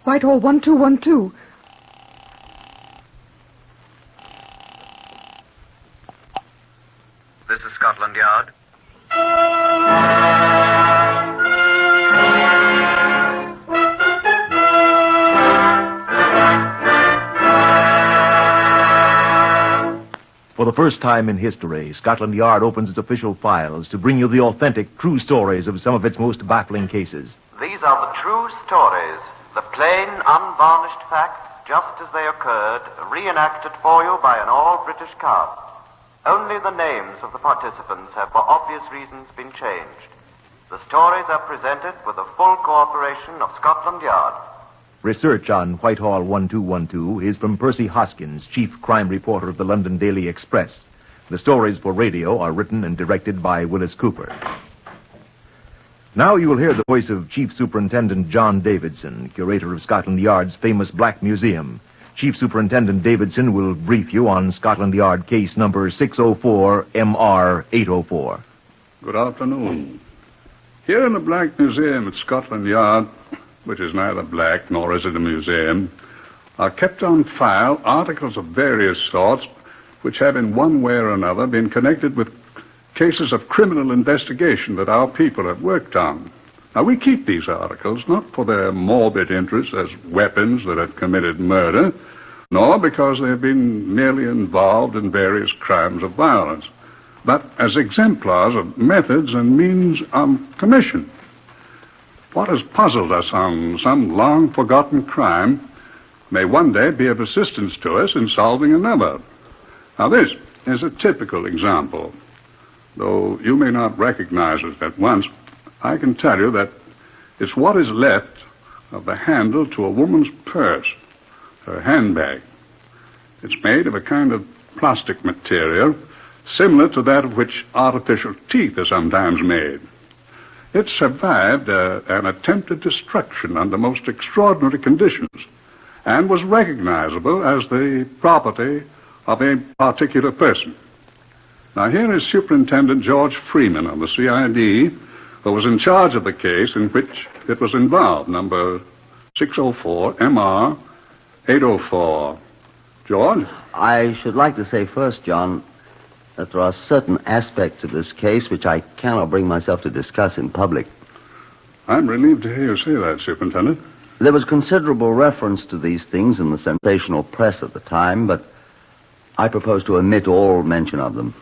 Whitehall 1212. This is Scotland Yard. For the first time in history, Scotland Yard opens its official files to bring you the authentic, true stories of some of its most baffling cases. These are the true stories, the plain, unvarnished facts, just as they occurred, reenacted for you by an all-British cast. Only the names of the participants have, for obvious reasons, been changed. The stories are presented with the full cooperation of Scotland Yard. Research on Whitehall 1212 is from Percy Hoskins, chief crime reporter of the London Daily Express. The stories for radio are written and directed by Wyllis Cooper. Now you will hear the voice of Chief Superintendent John Davidson, curator of Scotland Yard's famous Black Museum. Chief Superintendent Davidson will brief you on Scotland Yard case number 604-MR-804. Good afternoon. Here in the Black Museum at Scotland Yard, which is neither black nor is it a museum, are kept on file articles of various sorts which have in one way or another been connected with cases of criminal investigation that our people have worked on. Now, we keep these articles not for their morbid interest as weapons that have committed murder, nor because they have been merely involved in various crimes of violence, but as exemplars of methods and means of commission. What has puzzled us on some long-forgotten crime may one day be of assistance to us in solving another. Now, this is a typical example. Though you may not recognize it at once, I can tell you that it's what is left of the handle to a woman's purse, her handbag. It's made of a kind of plastic material similar to that of which artificial teeth are sometimes made. It survived an attempted destruction under most extraordinary conditions and was recognizable as the property of a particular person. Now, here is Superintendent George Freeman of the CID, who was in charge of the case in which it was involved, number 604-MR-804. George? I should like to say first, John, that there are certain aspects of this case which I cannot bring myself to discuss in public. I'm relieved to hear you say that, Superintendent. There was considerable reference to these things in the sensational press at the time, but I propose to omit all mention of them.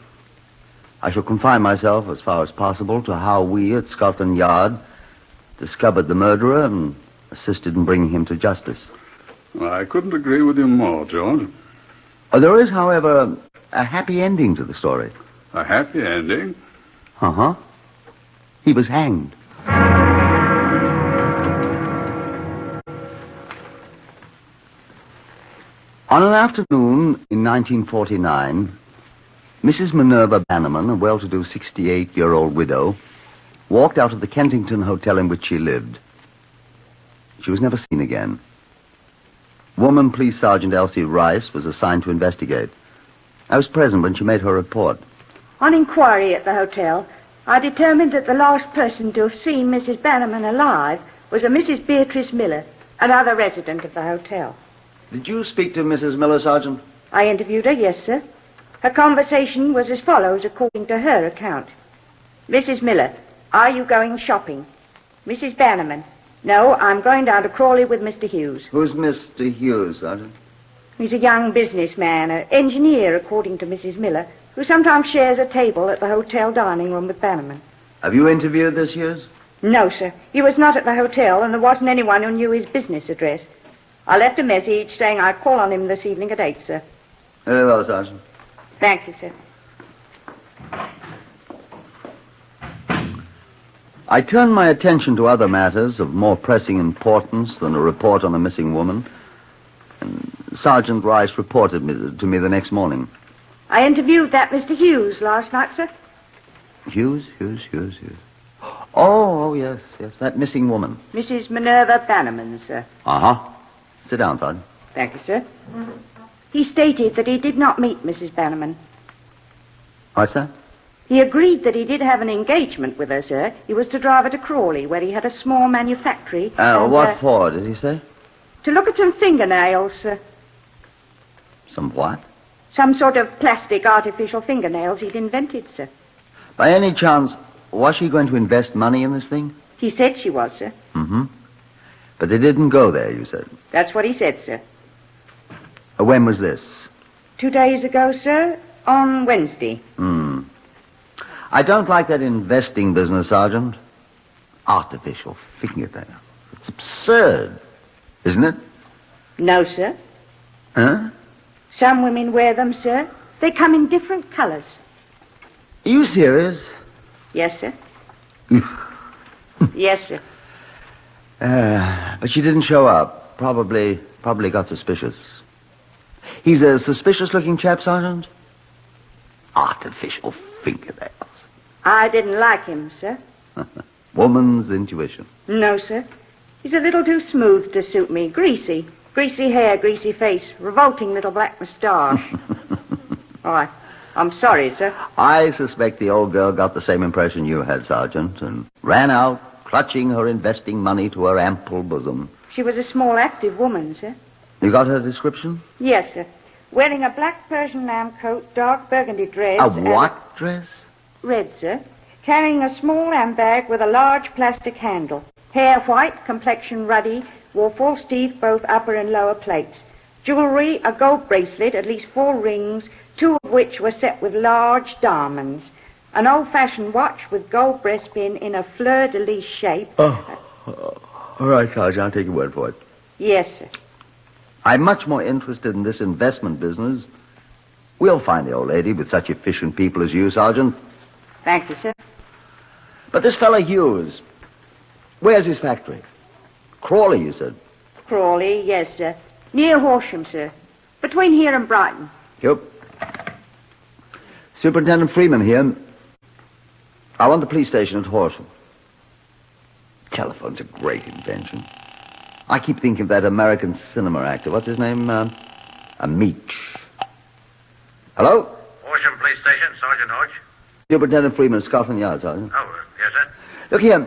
I shall confine myself, as far as possible, to how we at Scotland Yard discovered the murderer and assisted in bringing him to justice. Well, I couldn't agree with you more, George. There is, however, a happy ending to the story. A happy ending? Uh-huh. He was hanged. On an afternoon in 1949, Mrs. Minerva Bannamon, a well-to-do 68-year-old widow, walked out of the Kensington hotel in which she lived. She was never seen again. Woman Police Sergeant Elsie Rice was assigned to investigate. I was present when she made her report. On inquiry at the hotel, I determined that the last person to have seen Mrs. Bannamon alive was a Mrs. Beatrice Miller, another resident of the hotel. Did you speak to Mrs. Miller, Sergeant? I interviewed her, yes, sir. Her conversation was as follows, according to her account. Mrs. Miller, are you going shopping? Mrs. Bannamon, no, I'm going down to Crawley with Mr. Hughes. Who's Mr. Hughes, Sergeant? He's a young businessman, an engineer, according to Mrs. Miller, who sometimes shares a table at the hotel dining room with Bannamon. Have you interviewed this Hughes? No, sir. He was not at the hotel, and there wasn't anyone who knew his business address. I left a message saying I'd call on him this evening at 8, sir. Very well, Sergeant. Thank you, sir. I turned my attention to other matters of more pressing importance than a report on a missing woman. And Sergeant Rice reported to me the next morning. I interviewed that Mr. Hughes last night, sir. Hughes. Oh, yes, that missing woman. Mrs. Minerva Bannamon, sir. Uh-huh. Sit down, Sergeant. Thank you, sir. He stated that he did not meet Mrs. Bannamon. What's that? He agreed that he did have an engagement with her, sir. He was to drive her to Crawley, where he had a small manufactory. What for, did he say? To look at some fingernails, sir. Some what? Some sort of plastic artificial fingernails he'd invented, sir. By any chance, was she going to invest money in this thing? He said she was, sir. Mm-hmm. But they didn't go there, you said. That's what he said, sir. When was this? 2 days ago, sir. On Wednesday. I don't like that investing business, Sergeant. Artificial fingernails. It's absurd, isn't it? No, sir. Huh? Some women wear them, sir. They come in different colors. Are you serious? Yes, sir. Yes, sir. But she didn't show up. Probably got suspicious. He's a suspicious-looking chap, Sergeant? Artificial fingernails. I didn't like him, sir. Woman's intuition. No, sir. He's a little too smooth to suit me. Greasy. Greasy hair, greasy face, revolting little black moustache. I'm sorry, sir. I suspect the old girl got the same impression you had, Sergeant, and ran out, clutching her investing money to her ample bosom. She was a small, active woman, sir. You got her description? Yes, sir. Wearing a black Persian lamb coat, dark burgundy dress. A what dress? Red, sir. Carrying a small handbag with a large plastic handle. Hair white, complexion ruddy, wore false teeth, both upper and lower plates. Jewelry, a gold bracelet, at least 4 rings, 2 of which were set with large diamonds. An old-fashioned watch with gold breastpin in a fleur-de-lis shape. All right, Sergeant, I'll take your word for it. Yes, sir. I'm much more interested in this investment business. We'll find the old lady with such efficient people as you, Sergeant. Thank you, sir. But this fellow Hughes, where's his factory? Crawley, you said. Crawley, yes, sir. Near Horsham, sir. Between here and Brighton. Yep. Superintendent Freeman here. I want the police station at Horsham. Telephone's a great invention. I keep thinking of that American cinema actor. What's his name? Meach. Hello? Horsham Police Station, Sergeant Hodge. Superintendent Freeman, Scotland Yard, Sergeant. Oh, yes, sir. Look here.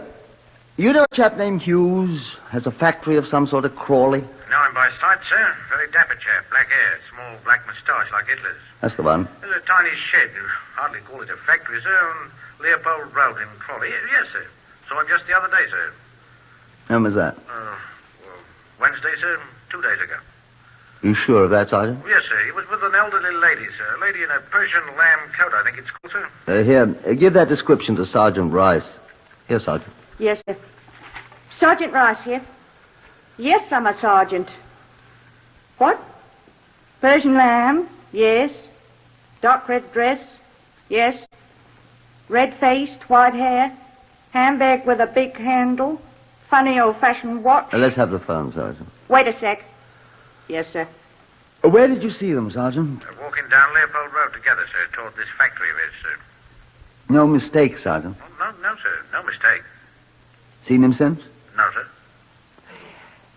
You know a chap named Hughes has a factory of some sort at Crawley? Know him by sight, sir. Very dapper chap. Black hair, small black moustache like Hitler's. That's the one. There's a tiny shed. You hardly call it a factory, sir, on Leopold Road in Crawley. Yes, sir. Saw him just the other day, sir. When was that? Wednesday, sir. 2 days ago. You sure of that, Sergeant? Yes, sir. He was with an elderly lady, sir. A lady in a Persian lamb coat, I think it's called, sir. Here, give that description to Sergeant Rice. Here, Sergeant. Yes, sir. Sergeant Rice here. Yes, I'm a sergeant. What? Persian lamb? Yes. Dark red dress? Yes. Red-faced, white hair? Handbag with a big handle? Funny old-fashioned watch? Let's have the phone, Sergeant. Wait a sec. Yes, sir. Where did you see them, Sergeant? Walking down Leopold Road together, sir, toward this factory of his, sir. No mistake, Sergeant. Oh, no, sir. No mistake. Seen him since? No, sir.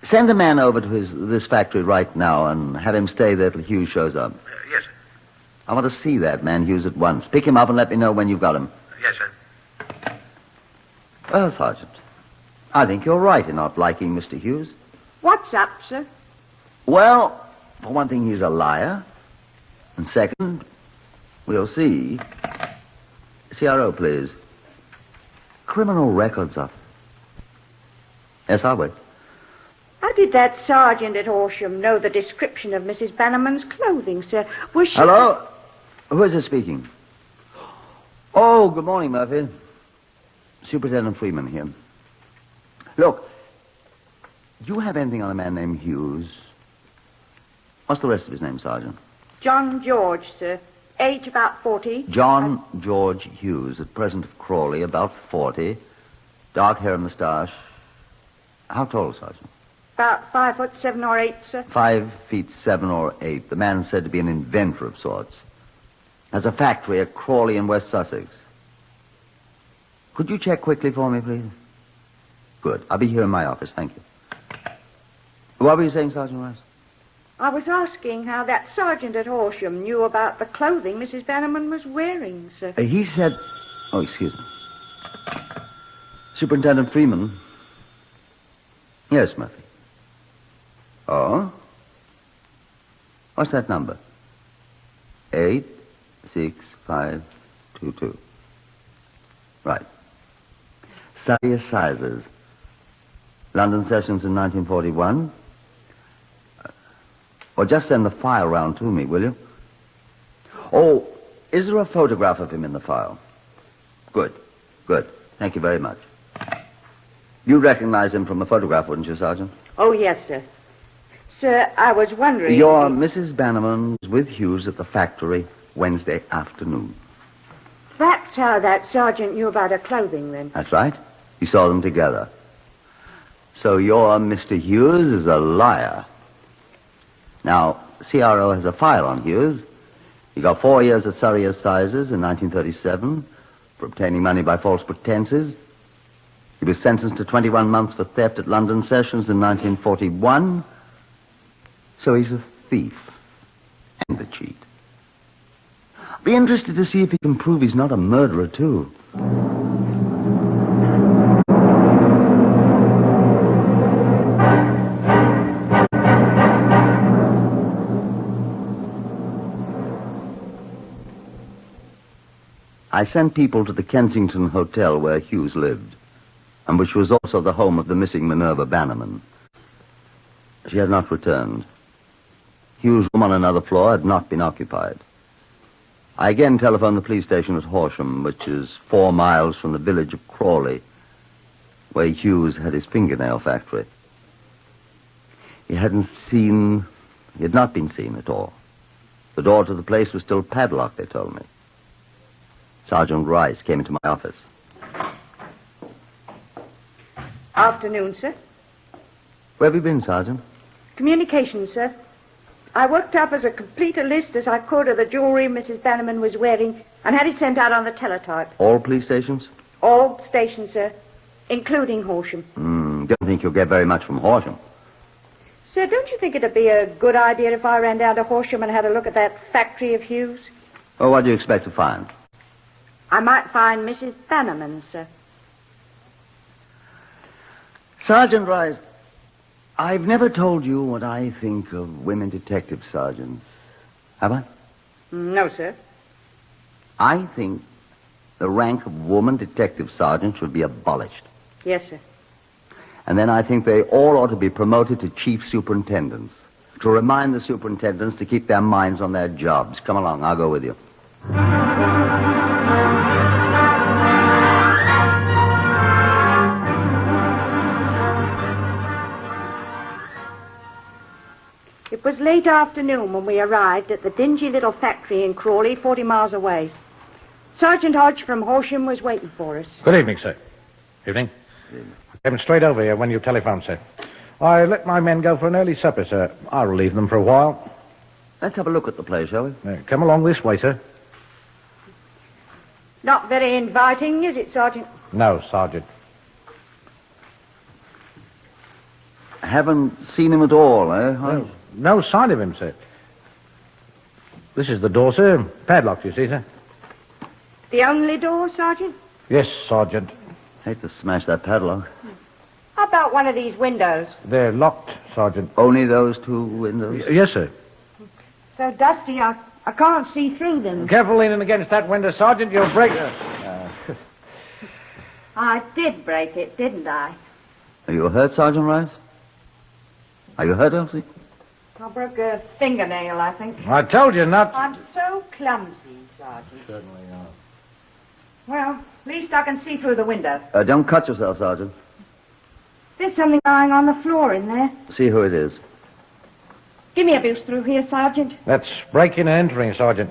Send a man over to this factory right now and have him stay there till Hughes shows up. Yes, sir. I want to see that man Hughes at once. Pick him up and let me know when you've got him. Yes, sir. Well, Sergeant, I think you're right in not liking Mr. Hughes. What's up, sir? Well, for one thing, he's a liar. And second, we'll see. CRO, please. Criminal records up. Yes, I'll wait. How did that sergeant at Horsham know the description of Mrs. Bannerman's clothing, sir? Was she... Hello? Who is this speaking? Oh, good morning, Murphy. Superintendent Freeman here. Look, do you have anything on a man named Hughes? What's the rest of his name, Sergeant? John George, sir. Age about 40. John George Hughes, at present of Crawley, about 40. Dark hair and moustache. How tall, Sergeant? About 5'7" or 8, sir. 5'7" or 8. The man said to be an inventor of sorts. Has a factory at Crawley in West Sussex. Could you check quickly for me, please? Good. I'll be here in my office. Thank you. What were you saying, Sergeant Rice? I was asking how that sergeant at Horsham knew about the clothing Mrs. Bannamon was wearing, sir. He said... Oh, excuse me. Superintendent Freeman. Yes, Murphy. Oh? What's that number? 86522. Right. Surrey Assizes. London sessions in 1941. Well, just send the file round to me, will you? Oh, is there a photograph of him in the file? Good. Thank you very much. You recognize him from the photograph, wouldn't you, Sergeant? Oh, yes, sir. Sir, I was wondering... Your Mrs. Bannamon was with Hughes at the factory Wednesday afternoon. That's how that sergeant knew about her clothing, then. That's right. You saw them together. So your Mr. Hughes is a liar. Now, CRO has a file on Hughes. He got 4 years at Surrey Assizes in 1937 for obtaining money by false pretenses. He was sentenced to 21 months for theft at London sessions in 1941. So he's a thief and a cheat. Be interested to see if he can prove he's not a murderer, too. I sent people to the Kensington Hotel where Hughes lived, and which was also the home of the missing Minerva Bannamon. She had not returned. Hughes' room on another floor had not been occupied. I again telephoned the police station at Horsham, which is 4 miles from the village of Crawley, where Hughes had his fingernail factory. He had not been seen at all. The door to the place was still padlocked, they told me. Sergeant Rice came into my office. Afternoon, sir. Where have you been, Sergeant? Communications, sir. I worked up as complete a list as I could of the jewelry Mrs. Bannamon was wearing and had it sent out on the teletype. All police stations? All stations, sir, including Horsham. Don't think you'll get very much from Horsham. Sir, don't you think it'd be a good idea if I ran down to Horsham and had a look at that factory of Hughes? Well, what do you expect to find? I might find Mrs. Bannamon, sir. Sergeant Rice, I've never told you what I think of women detective sergeants. Have I? No, sir. I think the rank of woman detective sergeant should be abolished. Yes, sir. And then I think they all ought to be promoted to chief superintendents, to remind the superintendents to keep their minds on their jobs. Come along, I'll go with you. It was late afternoon when we arrived at the dingy little factory in Crawley, 40 miles away. Sergeant Hodge from Horsham was waiting for us. Good evening, sir. Evening. I came straight over here when you telephoned, sir. I let my men go for an early supper, sir. I'll relieve them for a while. Let's have a look at the place, shall we? Come along this way, sir. Not very inviting, is it, Sergeant? No, Sergeant. Haven't seen him at all, eh? No sign of him, sir. This is the door, sir. Padlocked, you see, sir. The only door, Sergeant? Yes, Sergeant. Hate to smash that padlock. How about one of these windows? They're locked, Sergeant. Only those 2 windows? Yes, sir. So dusty, I can't see through them. Careful leaning against that window, Sergeant. You'll break it. I did break it, didn't I? Are you hurt, Sergeant Rice? Are you hurt, Elsie? I broke a fingernail, I think. I told you not. I'm so clumsy, Sergeant. Certainly are. Well, at least I can see through the window. Don't cut yourself, Sergeant. There's something lying on the floor in there. See who it is. Give me a boost through here, Sergeant. That's breaking and entering, Sergeant.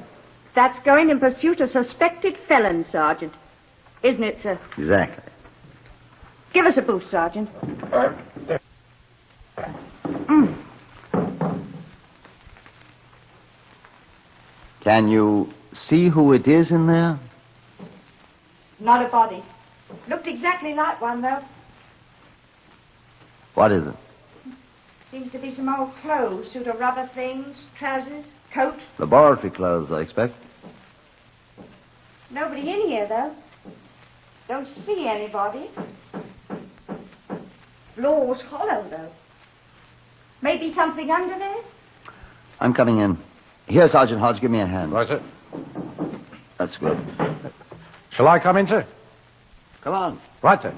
That's going in pursuit of suspected felon, Sergeant. Isn't it, sir? Exactly. Give us a boost, Sergeant. Can you see who it is in there? Not a body. Looked exactly like one, though. What is it? Seems to be some old clothes, suit of rubber things, trousers, coat. Laboratory clothes, I expect. Nobody in here, though. Don't see anybody. Floor's hollow, though. Maybe something under there? I'm coming in. Here, Sergeant Hodge, give me a hand. Right, sir. That's good. Shall I come in, sir? Come on. Right, sir.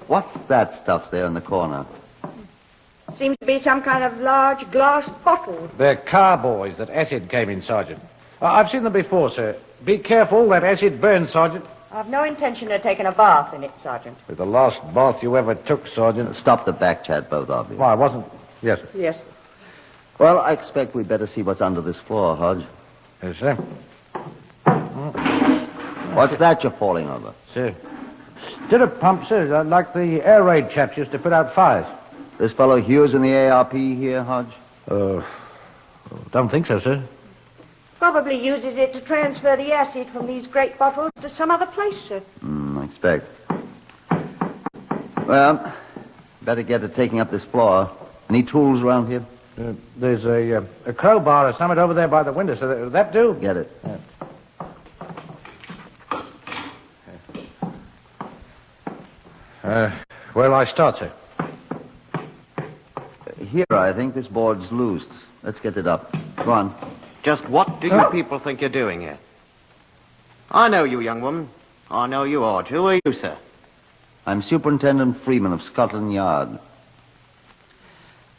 What's that stuff there in the corner? Seems to be some kind of large glass bottle. They're carboys that acid came in, Sergeant. I've seen them before, sir. Be careful, that acid burns, Sergeant. I've no intention of taking a bath in it, Sergeant. With the last bath you ever took, Sergeant. Stop the back chat, both of you. Why, I wasn't... Yes, sir. Yes, sir. Well, I expect we'd better see what's under this floor, Hodge. Yes, sir. What's that you're falling over? Sir. Stirrup pump, sir, like the air raid chaps used to put out fires. This fellow Hughes in the ARP here, Hodge? Don't think so, sir. Probably uses it to transfer the acid from these great bottles to some other place, sir. I expect. Well, better get to taking up this floor. Any tools around here? There's a crowbar or something over there by the window, so will that do? Get it. Where will I start, sir? Here, I think this board's loose. Let's get it up. Go on. Just what do you people think you're doing here? I know you, young woman. I know you are. Who are you, sir? I'm Superintendent Freeman of Scotland Yard.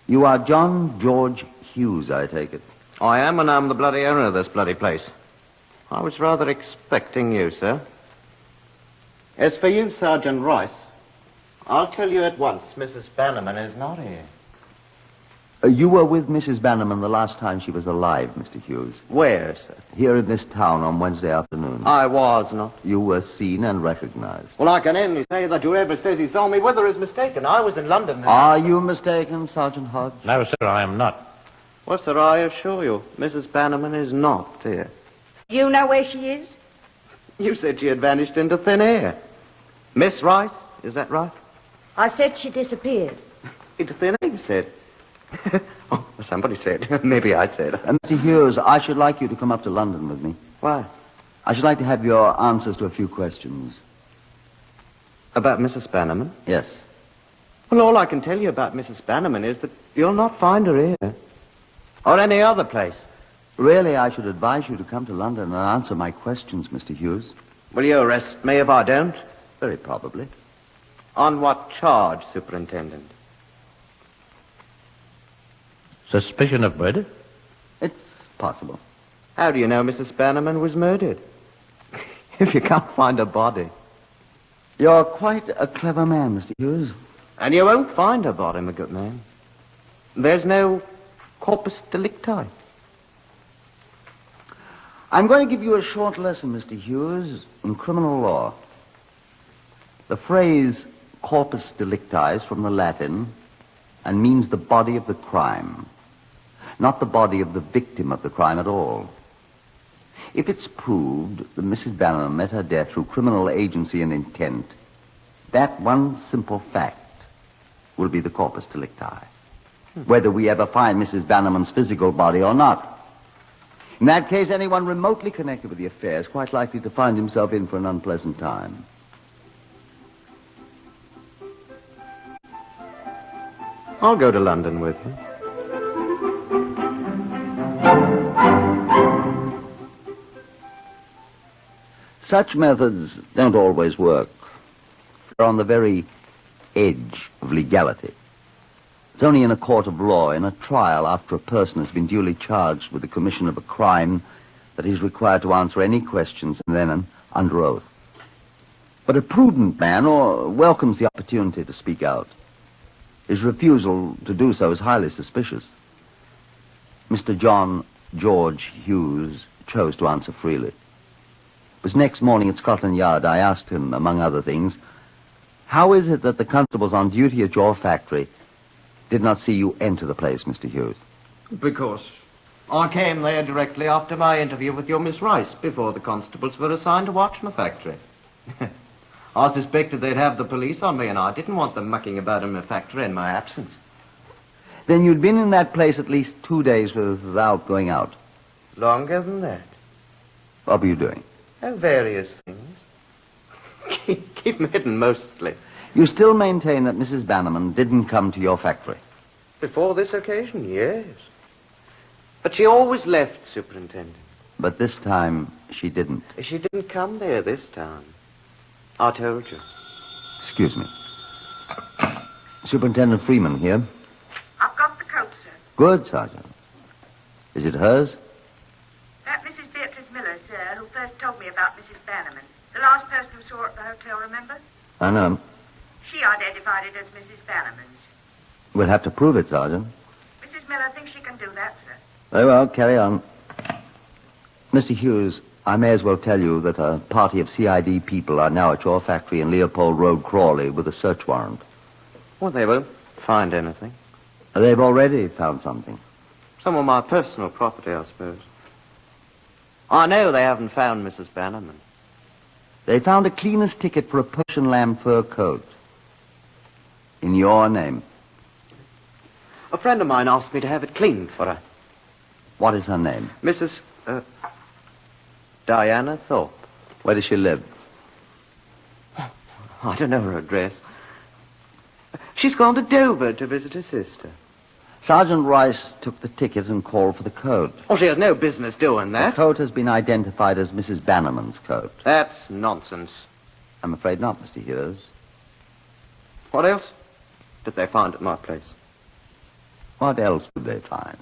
You are John George Hughes, I take it. I am, and I'm the bloody owner of this bloody place. I was rather expecting you, sir. As for you, Sergeant Royce, I'll tell you at once, Mrs. Bannamon is not here. You were with Mrs. Bannamon the last time she was alive, Mr. Hughes. Where, sir? Here in this town on Wednesday afternoon. I was not. You were seen and recognized. Well, I can only say that whoever says he saw me with her is mistaken. I was in London. Are you mistaken, Sergeant Hodge? No, sir, I am not. Well, sir, I assure you, Mrs. Bannamon is not here. You know where she is? You said she had vanished into thin air. Miss Rice, is that right? I said she disappeared. Into thin air, you said. Oh, somebody said. Maybe I said. Mr. Hughes, I should like you to come up to London with me. Why? I should like to have your answers to a few questions. About Mrs. Bannamon? Yes. Well, all I can tell you about Mrs. Bannamon is that you'll not find her here. Or any other place. Really, I should advise you to come to London and answer my questions, Mr. Hughes. Will you arrest me if I don't? Very probably. On what charge, Superintendent? Suspicion of murder? It's possible. How do you know Mrs. Bannamon was murdered? If you can't find a body. You're quite a clever man, Mr. Hughes. And you won't find her body, my good man. There's no corpus delicti. I'm going to give you a short lesson, Mr. Hughes, in criminal law. The phrase corpus delicti is from the Latin and means the body of the crime, not the body of the victim of the crime at all. If it's proved that Mrs. Bannamon met her death through criminal agency and intent, that one simple fact will be the corpus delicti, whether we ever find Mrs. Bannamon's physical body or not. In that case, anyone remotely connected with the affair is quite likely to find himself in for an unpleasant time. I'll go to London with you. Such methods don't always work. They're on the very edge of legality. It's only in a court of law, in a trial after a person has been duly charged with the commission of a crime, that he's required to answer any questions and then under oath. But a prudent man welcomes the opportunity to speak out. His refusal to do so is highly suspicious. Mr. John George Hughes chose to answer freely. It was next morning at Scotland Yard I asked him, among other things, how is it that the constables on duty at your factory did not see you enter the place, Mr. Hughes? Because I came there directly after my interview with your Miss Rice, before the constables were assigned to watch my factory. I suspected they'd have the police on me, and I didn't want them mucking about in my factory in my absence. Then you'd been in that place at least 2 days without going out. Longer than that. What were you doing? Oh, various things. Keep them hidden, mostly. You still maintain that Mrs. Bannamon didn't come to your factory? Before this occasion, yes. But she always left, Superintendent. But this time, she didn't. She didn't come there this time. I told you. Excuse me. Superintendent Freeman here. I've got the coat, sir. Good, Sergeant. Is it hers? That Mrs. Beatrice Miller, sir, who first told me about Mrs. Bannamon. The last person who saw her at the hotel, remember? I know. She identified it as Mrs. Bannamon's. We'll have to prove it, Sergeant. Mrs. Miller thinks she can do that, sir. Very well, carry on. Mr. Hughes, I may as well tell you that a party of CID people are now at your factory in Leopold Road, Crawley, with a search warrant. Well, they won't find anything. They've already found something. Some of my personal property, I suppose. I know they haven't found Mrs. Bannamon. They found a cleaner's ticket for a Persian lamb fur coat. In your name. A friend of mine asked me to have it cleaned for her. What is her name? Mrs. Diana Thorpe. Where does she live? I don't know her address. She's gone to Dover to visit her sister. Sergeant Rice took the ticket and called for the coat. Oh, she has no business doing The that. coat has been identified as Mrs. Bannerman's coat. That's nonsense. I'm afraid not, Mr. Hughes. What else did they find at my place? What else would they find?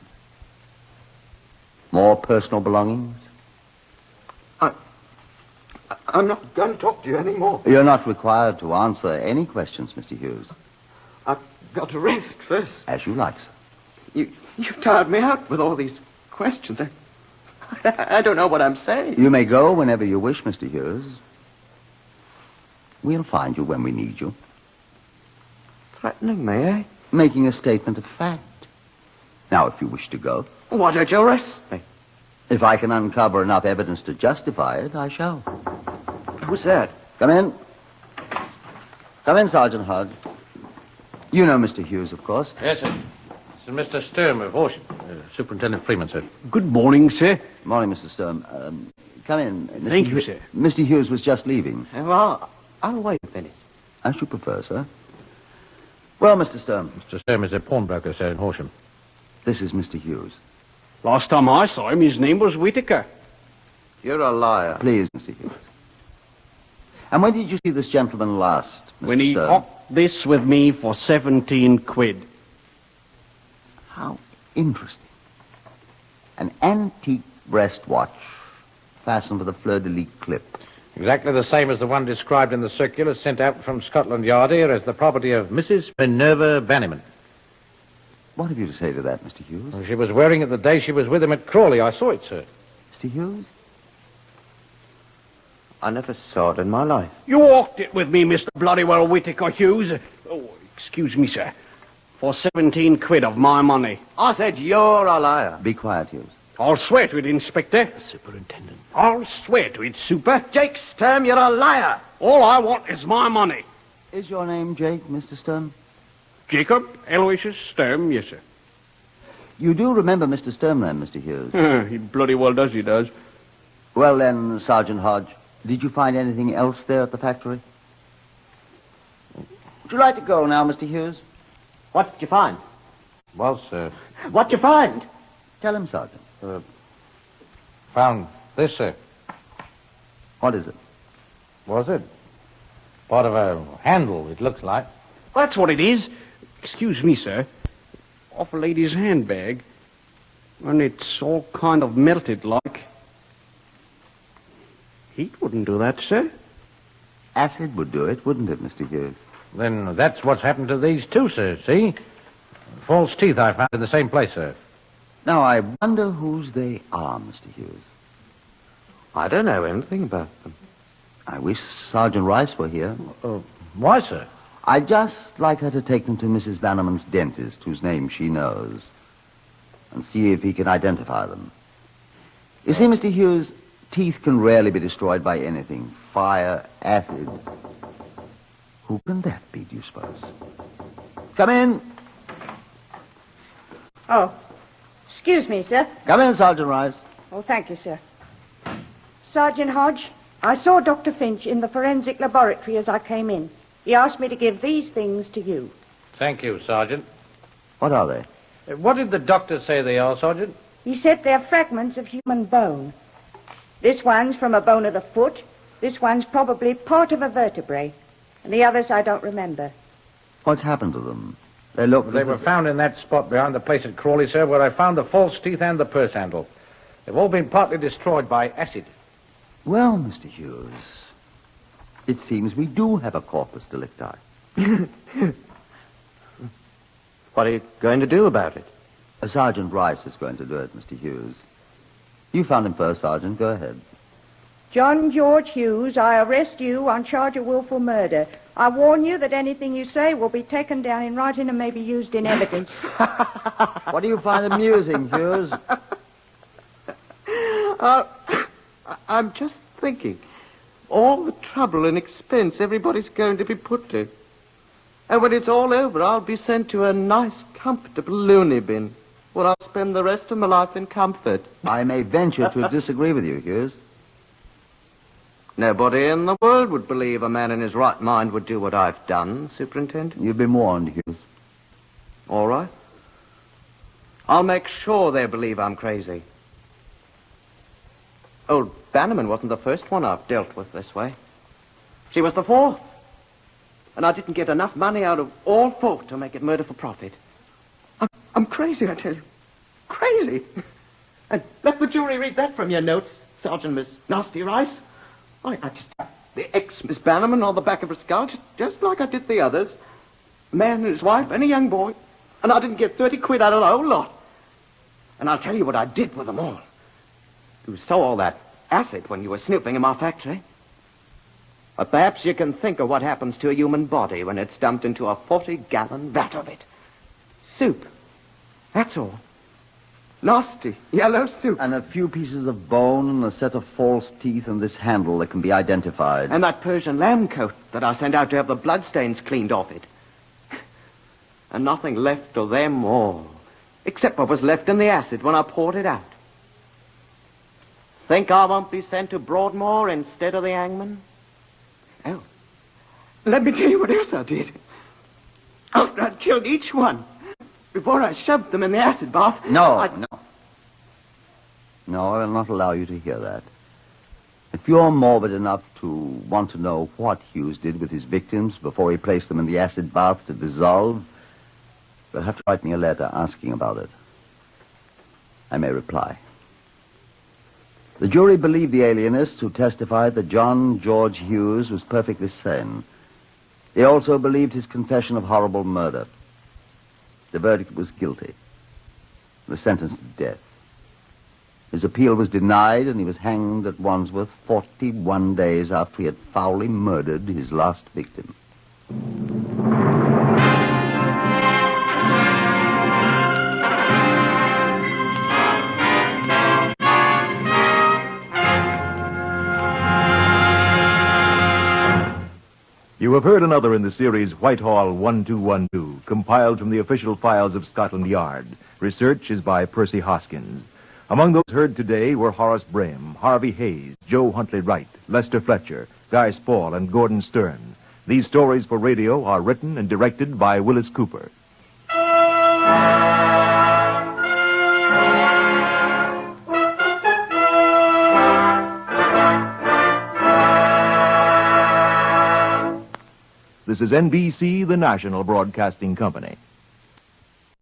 More personal belongings? I'm not going to talk to you anymore. You're not required to answer any questions, Mr. Hughes. I've got to rest first. As you like, sir. You've tired me out with all these questions. I don't know what I'm saying. You may go whenever you wish, Mr. Hughes. We'll find you when we need you. Threatening me, eh? Making a statement of fact. Now, if you wish to go. Why don't you arrest me? If I can uncover enough evidence to justify it, I shall. Who's that? Come in. Come in, Sergeant Hodge. You know Mr. Hughes, of course. Yes, sir. This is Mr. Sturm of Horsham. Superintendent Freeman, sir. Good morning, sir. Morning, Mr. Sturm. Come in. Mr. Thank you, sir. Mr. Hughes was just leaving. Well, I'll wait a minute. As you prefer, sir. Well, Mr. Sturm. Mr. Sturm is a pawnbroker, sir, in Horsham. This is Mr. Hughes. Last time I saw him, his name was Whittaker. You're a liar. Please, Mr. Hughes. And when did you see this gentleman last, Mr. When he Sturm? hawked this with me for 17 quid. How interesting. An antique breast watch fastened with a fleur-de-lis clip. Exactly the same as the one described in the circular sent out from Scotland Yard here as the property of Mrs. Minerva Bannamon. What have you to say to that, Mr. Hughes? Well, she was wearing it the day she was with him at Crawley. I saw it, sir. Mr. Hughes? I never saw it in my life. You hawked it with me, Mr. Bloodywell Whittaker Hughes. Oh, excuse me, sir. For 17 quid of my money. I said you're a liar. Be quiet, Hughes. I'll swear to it, Inspector. Superintendent. I'll swear to it, Super. Jake Sturm, you're a liar. All I want is my money. Is your name Jake, Mr. Sturm? Jacob Aloysius Sturm, yes, sir. You do remember Mr. Sturm, then, Mr. Hughes? He bloody well does, he does. Well, then, Sergeant Hodge, did you find anything else there at the factory? Would you like to go now, Mr. Hughes? What did you find? Well, sir, What'd you find? Tell him, Sergeant. found this, sir. What is it? Was it? Part of a handle, it looks like. That's what it is. Excuse me, sir. Off a lady's handbag. And it's all kind of melted like. Heat wouldn't do that, sir. Acid would do it, wouldn't it, Mr. Hughes? Then that's what's happened to these two, sir, see? False teeth I found in the same place, sir. Now, I wonder whose they are, Mr. Hughes. I don't know anything about them. I wish Sergeant Rice were here. Why, sir? I'd just like her to take them to Mrs. Bannerman's dentist, whose name she knows, and see if he can identify them. You see, Mr. Hughes, teeth can rarely be destroyed by anything. Fire, acid. Who can that be, do you suppose? Come in. Oh, excuse me, sir. Come in, Sergeant Rice. Oh, thank you, sir. Sergeant Hodge, I saw Dr. Finch in the forensic laboratory as I came in. He asked me to give these things to you. Thank you, Sergeant. What are they? What did the doctor say they are, Sergeant? He said they're fragments of human bone. This one's from a bone of the foot. This one's probably part of a vertebrae. And the others I don't remember. What's happened to them? They were found in that spot behind the place at Crawley, sir, where I found the false teeth and the purse handle. They've all been partly destroyed by acid. Well, Mr. Hughes, it seems we do have a corpus delicti. What are you going to do about it? Sergeant Rice is going to do it, Mr. Hughes. You found him first, Sergeant. Go ahead. John George Hughes, I arrest you on charge of willful murder. I warn you that anything you say will be taken down in writing and may be used in evidence. What do you find amusing, Hughes? I'm just thinking. All the trouble and expense everybody's going to be put to. And when it's all over, I'll be sent to a nice, comfortable loony bin where I'll spend the rest of my life in comfort. I may venture to disagree with you, Hughes. Nobody in the world would believe a man in his right mind would do what I've done, Superintendent. You've been warned, Hughes. All right. I'll make sure they believe I'm crazy. Old Bannamon wasn't the first one I've dealt with this way. She was the fourth. And I didn't get enough money out of all four to make it murder for profit. I'm crazy, I tell you. Crazy. And let the jury read that from your notes, Sergeant Miss Nasty Rice. I just the ex-Miss Bannamon on the back of her skull, just like I did the others. A man and his wife and a young boy. And I didn't get 30 quid out of the whole lot. And I'll tell you what I did with them all. You saw all that acid when you were snooping in my factory. But perhaps you can think of what happens to a human body when it's dumped into a 40-gallon vat of it. Soup. That's all. Nasty, yellow soup. And a few pieces of bone and a set of false teeth and this handle that can be identified. And that Persian lamb coat that I sent out to have the bloodstains cleaned off it. And nothing left of them all, except what was left in the acid when I poured it out. Think I won't be sent to Broadmoor instead of the hangman? Oh, let me tell you what else I did. After I'd killed each one, before I shoved them in the acid bath... No, I will not allow you to hear that. If you're morbid enough to want to know what Hughes did with his victims before he placed them in the acid bath to dissolve, you'll have to write me a letter asking about it. I may reply. The jury believed the alienists who testified that John George Hughes was perfectly sane. They also believed his confession of horrible murder. The verdict was guilty. He was sentenced to death. His appeal was denied, and he was hanged at Wandsworth 41 days after he had foully murdered his last victim. You have heard another in the series Whitehall 1212, compiled from the official files of Scotland Yard. Research is by Percy Hoskins. Among those heard today were Horace Brame, Harvey Hayes, Joe Huntley Wright, Lester Fletcher, Guy Spall, and Gordon Stern. These stories for radio are written and directed by Wyllis Cooper. This is NBC, the national broadcasting company.